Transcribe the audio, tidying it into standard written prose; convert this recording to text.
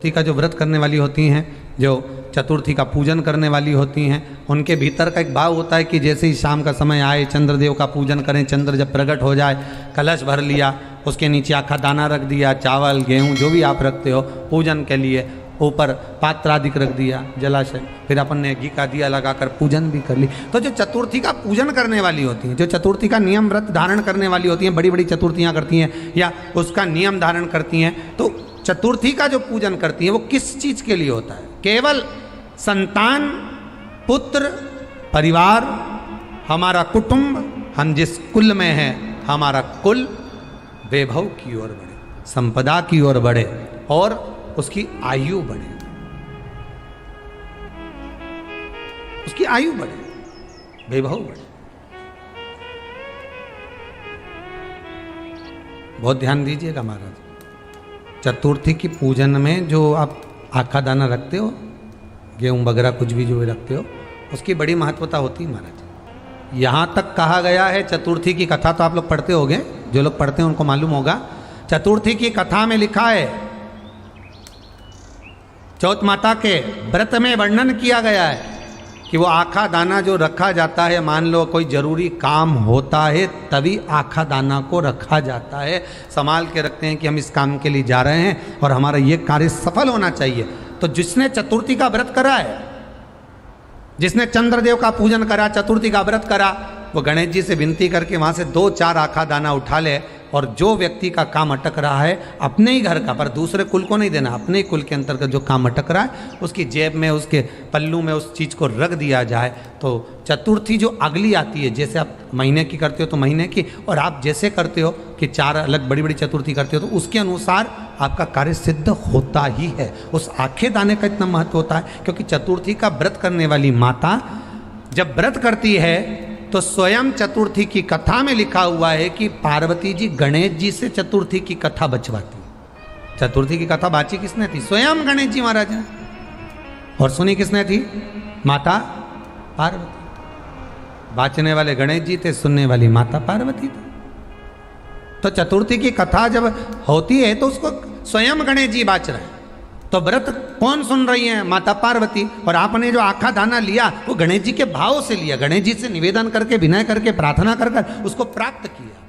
चतुर्थी का जो व्रत करने वाली होती हैं, जो चतुर्थी का पूजन करने वाली होती हैं, उनके भीतर का एक भाव होता है कि जैसे ही शाम का समय आए चंद्रदेव का पूजन करें, चंद्र जब प्रकट हो जाए, कलश भर लिया, उसके नीचे आखा दाना रख दिया, चावल गेहूँ जो भी आप रखते हो पूजन के लिए, ऊपर पात्र आदि रख दिया जलाशय, फिर अपन ने घी का दिया लगाकर पूजन भी कर ली। तो जो चतुर्थी का पूजन करने वाली होती हैं, जो चतुर्थी का नियम व्रत धारण करने वाली होती हैं, बड़ी बड़ी चतुर्थियाँ करती हैं या उसका नियम धारण करती हैं, तो चतुर्थी का जो पूजन करती हैं वो किस चीज़ के लिए होता है? केवल संतान, पुत्र, परिवार, हमारा कुटुंब, हम जिस कुल में हैं, हमारा कुल वैभव की ओर बढ़े, संपदा की ओर बढ़े और उसकी आयु बढ़े, उसकी आयु बढ़े, वैभव बढ़े। बहुत ध्यान दीजिएगा महाराज, चतुर्थी की पूजन में जो आप आखा दाना रखते हो, गेहूं वगैरह कुछ भी जो भी रखते हो, उसकी बड़ी महत्वता होती है महाराज। यहाँ तक कहा गया है, चतुर्थी की कथा तो आप लोग पढ़ते होंगे, जो लोग पढ़ते हैं उनको मालूम होगा, चतुर्थी की कथा में लिखा है, चौथ माता के व्रत में वर्णन किया गया है कि वो आखा दाना जो रखा जाता है, मान लो कोई जरूरी काम होता है तभी आखा दाना को रखा जाता है, संभाल के रखते हैं कि हम इस काम के लिए जा रहे हैं और हमारा ये कार्य सफल होना चाहिए। तो जिसने चतुर्थी का व्रत करा है, जिसने चंद्रदेव का पूजन करा, चतुर्थी का व्रत करा, वो गणेश जी से विनती करके वहाँ से 2-4 आखा दाना उठा ले, और जो व्यक्ति का काम अटक रहा है अपने ही घर का, पर दूसरे कुल को नहीं देना, अपने ही कुल के अंतर्गत जो काम अटक रहा है उसकी जेब में, उसके पल्लू में उस चीज़ को रख दिया जाए। तो चतुर्थी जो अगली आती है, जैसे आप महीने की करते हो तो महीने की, और आप जैसे करते हो कि 4 अलग बड़ी बड़ी चतुर्थी करते हो तो उसके अनुसार आपका कार्य सिद्ध होता ही है। उस आखे दाने का इतना महत्व होता है क्योंकि चतुर्थी का व्रत करने वाली माता जब व्रत करती है तो स्वयं चतुर्थी की कथा में लिखा हुआ है कि पार्वती जी गणेश जी से चतुर्थी की कथा बचवाती। चतुर्थी की कथा बाची किसने थी? स्वयं गणेश जी महाराज ने। और सुनी किसने थी? माता पार्वती। बाचने वाले गणेश जी थे, सुनने वाली माता पार्वती थी। तो चतुर्थी की कथा जब होती है तो उसको स्वयं गणेश जी बाच रहे हैं, तो व्रत कौन सुन रही है? माता पार्वती। और आपने जो आखा दाना लिया वो गणेश जी के भाव से लिया, गणेश जी से निवेदन करके, विनय करके, प्रार्थना कर उसको प्राप्त किया।